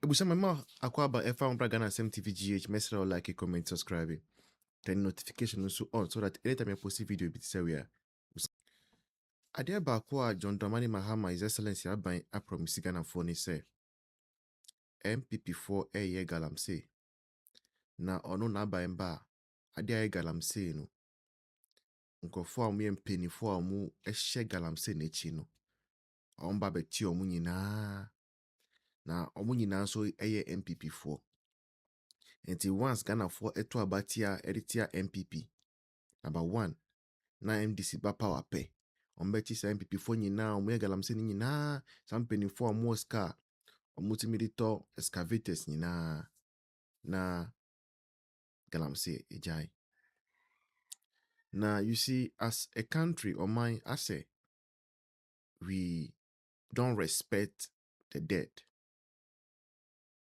Ebusama akwaba efa on Ghana SMTVGH. Mesra like, comment, subscribe. Then notification also on so that anytime I post a video, it say we are. Adia bakwa John Dramani Mahama, His Excellency Aban promise Ghana for ni say MPP4 eye galamsey. Na ono na aban ba adia galamsey no. Nkofo amu mpanyifo amu ehye galamsey n'echi no. Omba beti omu nyinaa. Na omu nyinaa so eye MPP4. Enti once Ghana for eto abatia editia MPP. Number 1. Na NDC ba power pe. Ombeti sa MPP4 nyinaa omu galamsey ni nyinaa. Sa mpanyifo amu oska omutimidito excavators nyinaa. Na galamsey ejai. Now, you see, as a country or mine, I say, we don't respect the dead.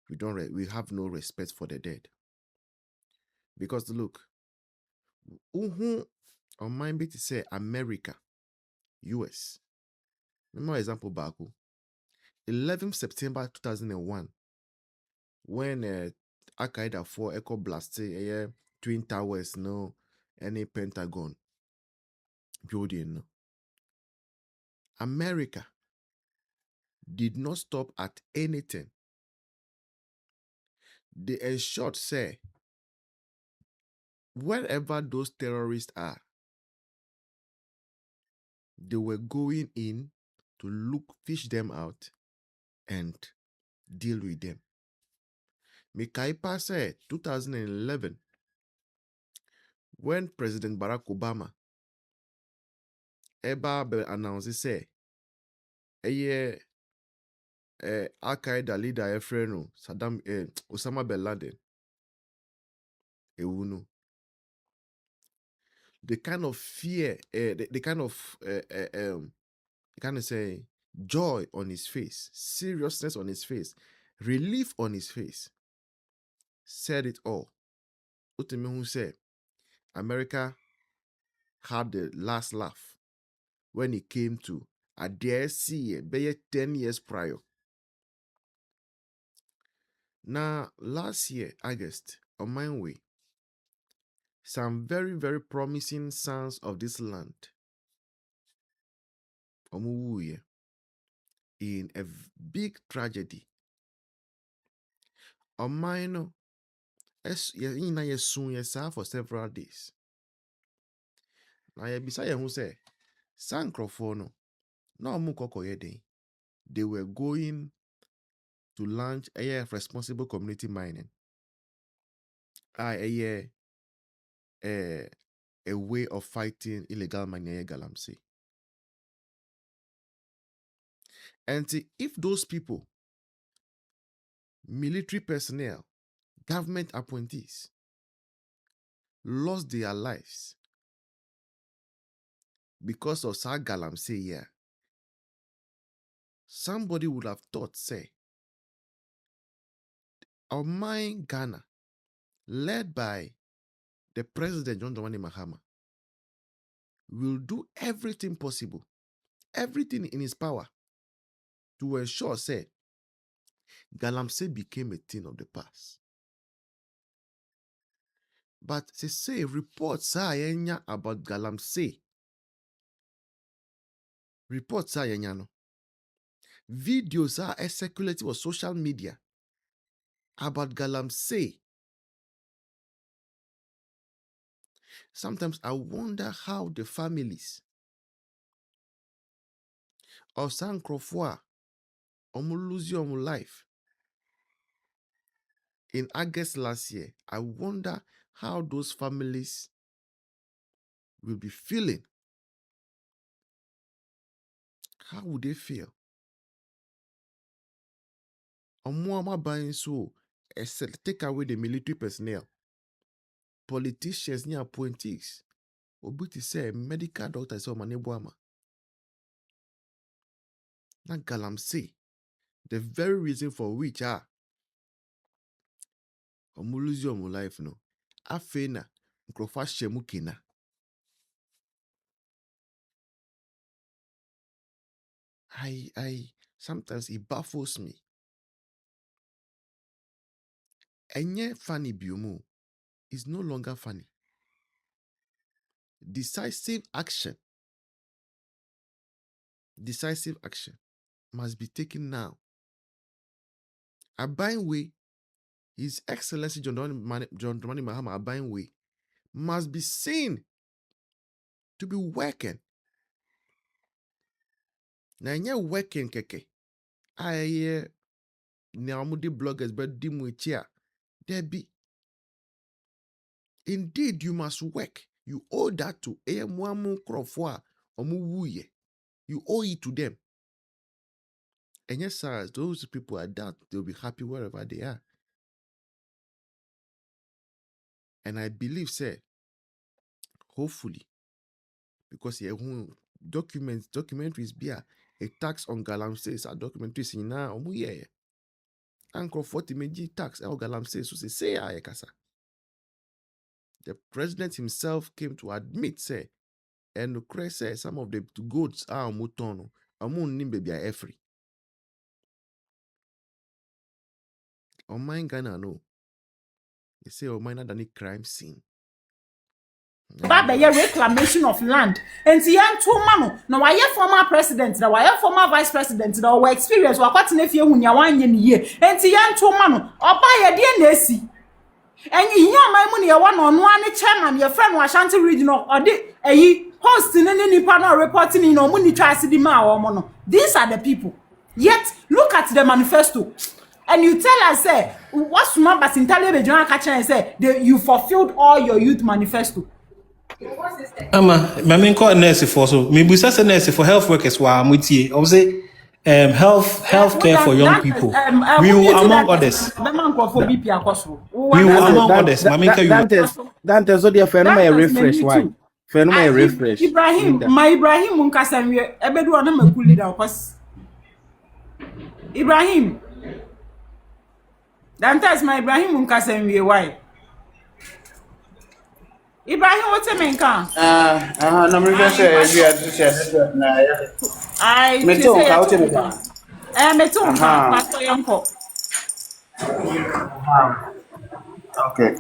We have no respect for the dead. Because look, who or mine be to say America, US. Remember example back. 11th September 2001, when Al-Qaeda for Echo Blast, Twin Towers, no, any Pentagon building, no. America did not stop at anything. They ensured, say, wherever those terrorists are, they were going in to fish them out and deal with them. Mikaipa said 2011, when President Barack Obama announced, say, Al-Qaeda leader Efreno Osama bin Laden, ewunu. The kind of fear, the kind of say joy on his face, seriousness on his face, relief on his face, said it all. Who said America had the last laugh when it came to a DSC, 10 years prior. Now, last year, August, on my way, some very, very promising sons of this land in a big tragedy. On mine, for several days. Now, beside who say, Sankrofono, no mukoko yede. They were going to launch a responsible community mining. A way of fighting illegal mining galamsey. And if those people, military personnel, government appointees, lost their lives because of Sa galamsey here, somebody would have thought, say, our mine Ghana, led by the President John Dramani Mahama, will do everything possible, everything in his power, to ensure, say, galamsey became a thing of the past. But say reports are about galamsey. Reports are no. Videos are circulating on social media about galamsey. Sometimes I wonder how the families of Sankrofwa lose your life. In August last year, I wonder how those families will be feeling. How would they feel? Buying so take away the military personnel, politicians near appointees. Obuti say medical doctors or maneboama. Na galamsey. The very reason for which lose your life no. Afena nkrofa shemu kina. Sometimes it baffles me. Enye funny biomo is no longer funny. Decisive action must be taken now. Abainwe, His Excellency John Dramani Mahama Abainwe, must be seen to be working. Na enye working keke. Aye na amudi bloggers but dimu chia. There be. Indeed, you must work. You owe that to Mwamu Krofwa Omuwuye. You owe it to them. And yes, sir, those people are that they'll be happy wherever they are. And I believe, sir, hopefully, because documentaries be a tax on galamseys are documentaries in now omuye. Anko 40 meji tax el galamseys so say kasa. The president himself came to admit, say, and the say some of the goods are mutono, amun nimbe be a free. On mine Ghana no. They say on mine than a crime scene. Baba ye reclamation of land. And see two mano. No why former president, no why former vice president, no we experience wa kwat na fie hunya wan ye ye. And see two mano. Oba ye de na si. And you hear my money one on one chairman, your friend was Ashanti regional or the host in any panel reporting in money tries to demand or mono. These are the people. Yet look at the manifesto. And you tell us, say, what's my bas in Taliban John Catcher and say you fulfilled all your youth manifesto. My main call nurse for so maybe such a nurse for health workers were muti. I would say health care for young people. We will among others. We will among others. Dante so dia phenomenon refresh why? Phenomenon refresh. Ibrahim Munkasamwe ebedu ana makuli da cause Ibrahim Dante is my Ibrahim Munkasamwe why? Ibrahim, what's a main car? No, we just say we are just I me too, how to me. Me too, Pastor Yanko. Okay.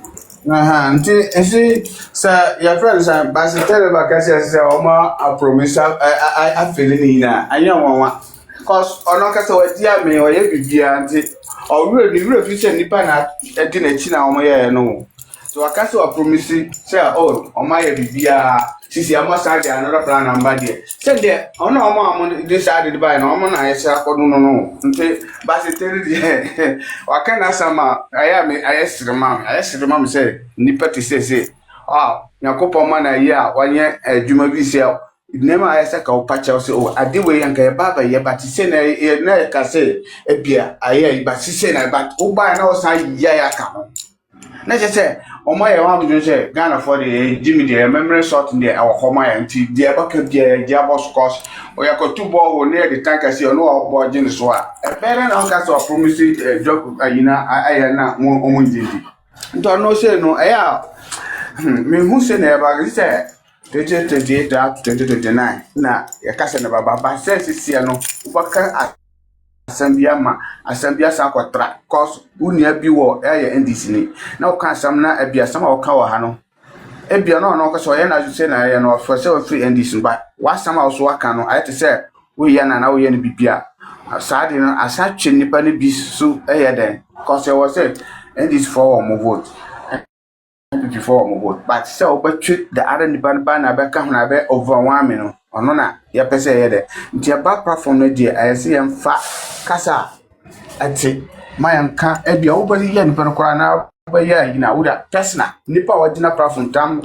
See, sir, your friends are basically vacation say Oma a promise I feeling na. Anya one. Cause onoka say we dia me o ye bibia nti o really future nipa na e di na chi na omo ye no. So I can't say a promise say oh my bibia sisi amasa another plan number there. Say there ono omo this side the buy no omo na yesa akodu no nti basi tell there waka na sama ayesirema me say nipa ti say nyakopo ma na ye a wanye adwuma bi say nema ayesa ka opacha say oh ade we yanka baba ye but say na ka say ebia aye but say na but oba na o san ya ka ho na say omo ye wan do say Ghana for the Jimmy the memory shot there our homa anti there back there boss course o ya ko tubo wo near the tank say no o gin so a better na ka so promise job ayina ayana omo njindi nto no say no me hu say na ba say 2028 to 2029 na ya ka say na baba say sisi no ubaka asambia sa kwatra cause unia bi wo NDC ni na o kan sam na abia sam o ka wo ha no ebia no ka so ye na say na ye no for say free NDC ba wa sam a so aka no ayete say we ye na we ye no bibia asade no asatwe nipa ne bi so den cause e was say NDC for mo vote before mo vote but say o betwe the other nipa ba na be ka ho na be overwhelming no ono na ye pese ye de nti ba platform no die ayese ye mfa kasa ati mayanka ebia wo bari ye nipa no kora na ba ye na wuda personal nipa wajina platform tam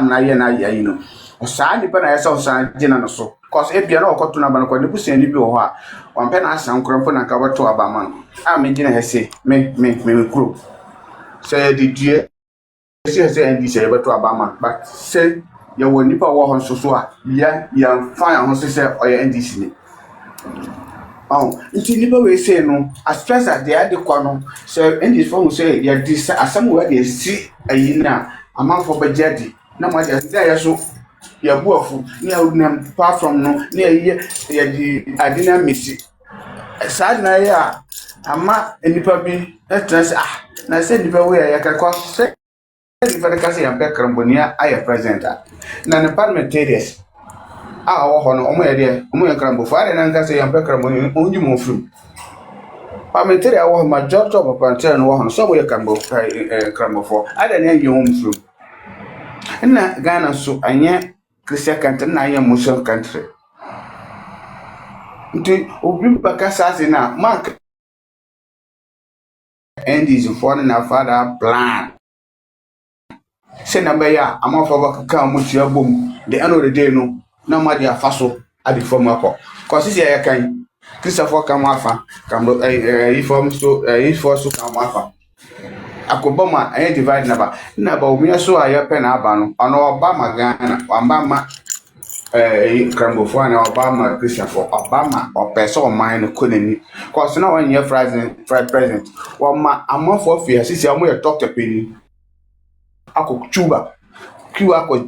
na ye na ye no o sa nipa na yesa o sa jina no so cause ebia na okoto na ba no kwa ne busia ni bi wo ha wan pe na asan kronfo na ka bato abama a me jina hese me kuro say the die say NDC say bato abama but say ye wo nipa wo ho so a ya fine ho say o ye NDC ni nti nipa we say no as stress at the ade kwa no so NDC for say ya dis asam we dey see ayina amanfo bajadi na mo ya say ya so ya buafu ni awunam platform no ni ya di adina misi sad na ya ama nipa bi etress na say nipa we ya ka cause say nipa ka say am pe krambonia aye president na ne parliamentarians wo ho no omo ye de omo ye krambofo ade na nka say am pe krambonia onyi mo frum parliamentarian wo majority of parliamentarian wo ho so mo ye krambofo ade na ye mo frum na Ghana so anye Christian country na anye Muslim country nti obi bakasa say na mark NDC for na father plan say na be ya amafo bakaka mutia bom the end of the day no na ma dia faso adi form akọ cause say ya kan Christopher kam afa kam form so kam afa akobama anya divide na ba omi so aya pe na aba no ono Obama Ghana Obama krambofo na Obama Christopher Obama opeso man no konani cause na one year president wa ma amafo afia sisi amu ye doctor peni akọ Cuba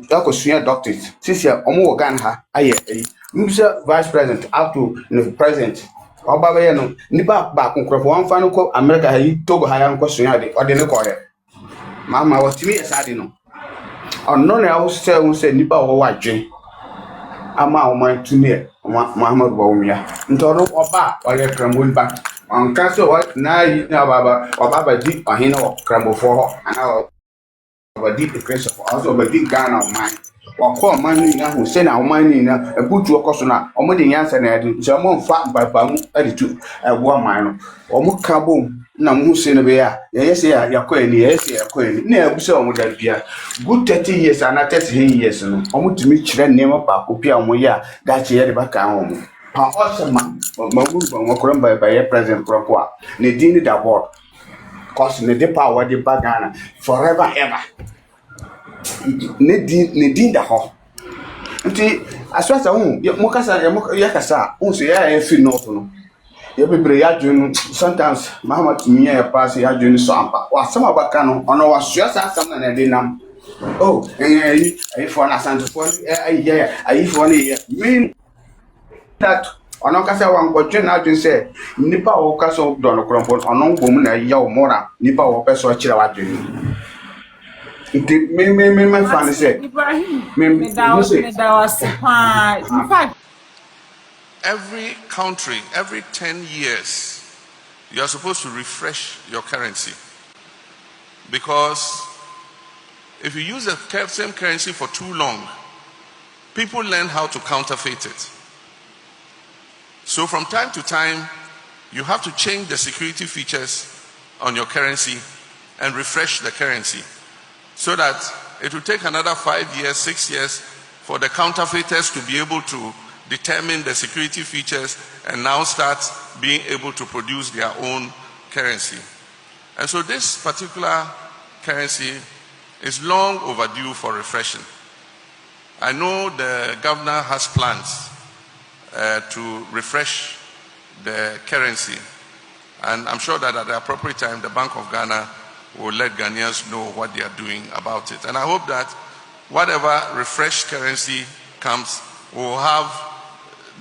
akọ suya doctors sisi omo wo Ghana ha aye Mr. Vice President up to the president Obaba ye no nipa ba konkrofo wan fa no ko America ha yi Togo ha ya nko suya de ode ne ko ye Mahama watimi esade no ono na wo se nipa wo wadwen ama o man tuni Mahama do wumia ntoro oba o ye krambon ba on ka so what na yi na Obaba di ohina wo krambofo ho ana Obadi the of also Obadi Ghana of mine. Or call money now who send our money now and put your cost on or more than answer and some fat by Bamu attitude at 1 mile or more carbon. Now, who send a bear? Yes, you're queen, yes, you're queen. Never so with that beer. Good 30 years and not 30 years. Almost to meet your name up, Kupia Moya, that year back home. How awesome, Mamu, by a present proper. Nadine the board. Cause the power the Ghana forever ever. Ne din da ho. Nti aswata mokasa yakasa so ya fi north no. Ya bebre ya dwenu sometimes Mahama tumi ya pass ya dwenu so ampa. Wa sama baka no ono wa suasa asam na de nam. Oh, ayi for na santo for ayi for ne mean that ono kasa wan ko dwen na dwen se nipa wo kasa do no krompo ono ngom na ya o mora nipa wo peso akira wa dwen me fan say me every country every 10 years you are supposed to refresh your currency, because if you use the same currency for too long, people learn how to counterfeit it. So from time to time, you have to change the security features on your currency and refresh the currency, so that it will take another 5 years, 6 years for the counterfeiters to be able to determine the security features and now start being able to produce their own currency. And so this particular currency is long overdue for refreshing. I know the governor has plans to refresh the currency, and I'm sure that at the appropriate time the Bank of Ghana will let Ghanaians know what they are doing about it. And I hope that whatever refreshed currency comes will have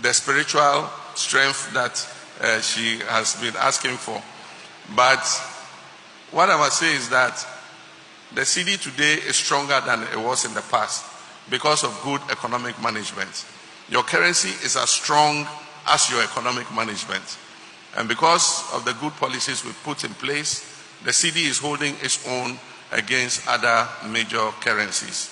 the spiritual strength that she has been asking for. But what I must say is that the cedi today is stronger than it was in the past because of good economic management. Your currency is as strong as your economic management. And because of the good policies we put in place, the cedi is holding its own against other major currencies.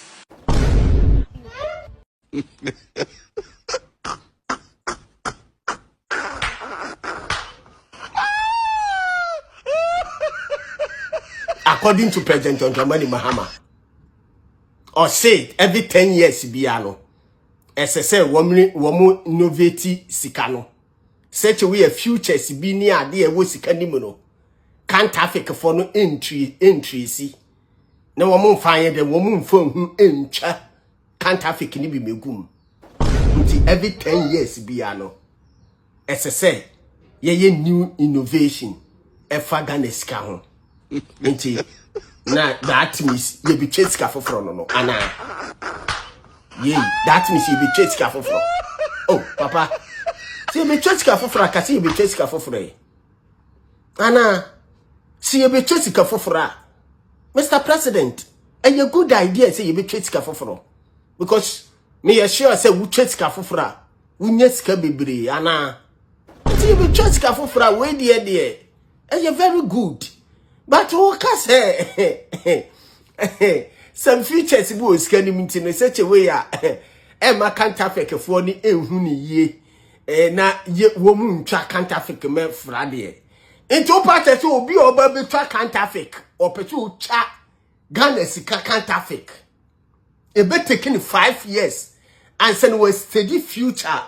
According to President John Mahama, or say every 10 years biano, SSL woman innovate sikano. Such a way a future si near dear was sikanimono. Can't traffic for no entry see. No woman find the woman phone who encha can't traffic ni be megum. Until every 10 years biano. SSL ye new innovation. E faganeska ho. Until na that means you be cheska for no ana. That means you be cheska for. Oh, papa. See, you be cheska for kasi you be cheska for. Ana see you be sika foforo. Mr. President, a good idea say you be sika foforo. Because me sure say we sika foforo. We sika bebre ana. See you be sika foforo we there. You very good. But who can say some features go scanning in such a way Emma can't affect for ni ehuni ye na ye woman track can't affect me Friday. Into part to be or baby track can't affect or petu chat Ghana sika can't affect. A bet taking 5 years and send was steady future.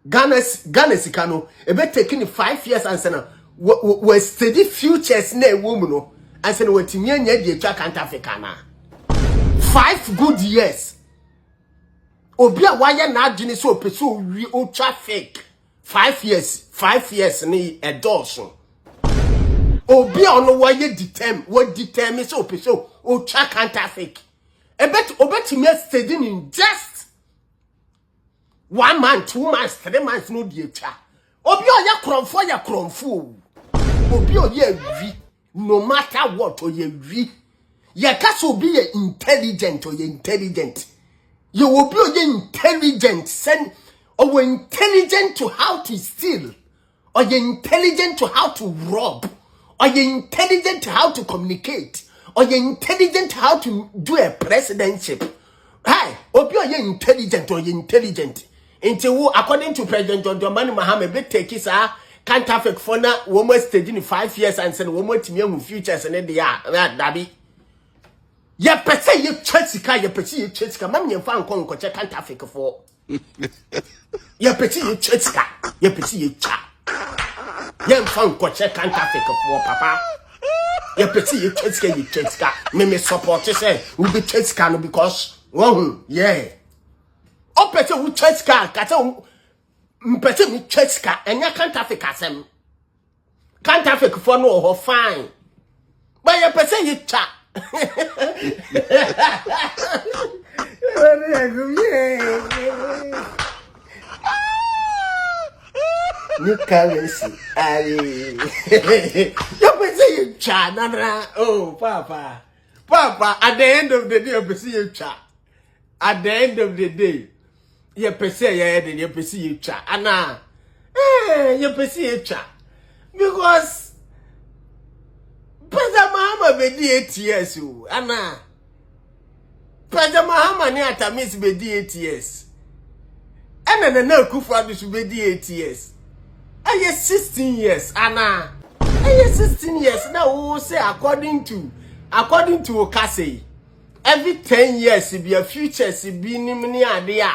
Ghana sika no a bet taking 5 years and send we steady futures na woman and say what me anya dey twa Africa na 5 good years obi a waya na adwene so opeso wi o traffic 5 years ni edorso obi a no waya determine so opeso o twa Africa e bet obeti me steady in just 1 month 2 months 3 months no dey twa obi o ya kromfo obi o ye wi no matter what o ye wi ye ka so obi ye intelligent o ye intelligent ye obi o ye intelligent send o we intelligent to how to steal or ye intelligent to how to rob or ye intelligent to how to communicate or ye intelligent how to do a presidentship. Hi obi o ye intelligent or ye intelligent until according to President John Mahama be take is can't affect for now woman staging in 5 years and send woman to me futures and they are dabi. Ya pese ye chesika ye pese ye chesika mam ye fa nkon ko che can't affect for. Ya pese ye chesika ye pese ye cha. Ye fa nkon che can't affect for papa. Ya pese ye chesika me support say we be chesika no because yeah. O pese we chesika kata mpese mi chesika enya can't affect asem. Can't affect for no fine. But ya pese ye cha. New currency. You say you cha, oh, Papa. Papa, at the end of the day, you see you cha. At the end of the day, you perceive your head and you perceive you cha. Anna, you perceive you cha. Because President Mahama be 8 years, Anna. President Mahama ni atamis be 8 years. And then no Kufuor should be 8 years. Aye 16 years, Anna. Aye 16 years. Now we say according to Okase, every 10 years it be a future si be ni ade a.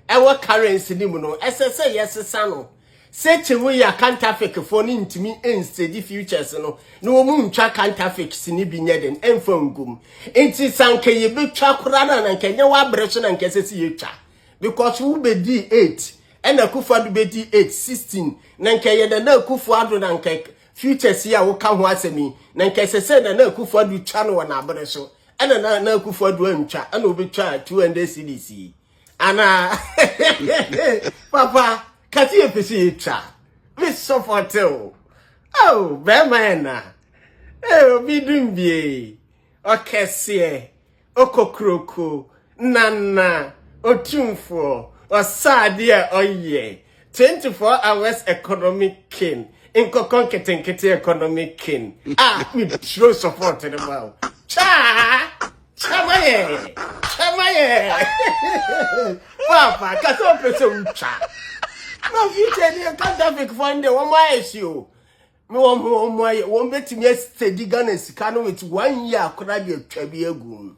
Ewa currency ni mu no. SSA yes sano. Say we ya counterfeit for ni ntimi steady futures no na wo mu ntwa counterfeit sini bi nyeden emfa ngum enti sanke ye betwa kora na nkenye wa breso na nkesesi ye twa because we be di 8 and Kufuor be di 8 16 na nkenye na Kufuor na nke futures ya wo ka ho asemi na nkesese na Kufuor twa no na breso and na Kufuor antwa and obetwa 200 cedis ana papa Kati ye pesi ye cha. We support you. Oh, bemana. Obi dumbie. Okese. Okokroko. Nana. Otumfo. Osadia oye. 24 hours economic king. Inkokon ketenkete economic king. We show support in the mouth. Chamaye. Papa, kaso pesi ucha. No future ni counterfeit fund one more issue. Me one beti me steady Ghana sika no with 1 year akora de atwa bi agum.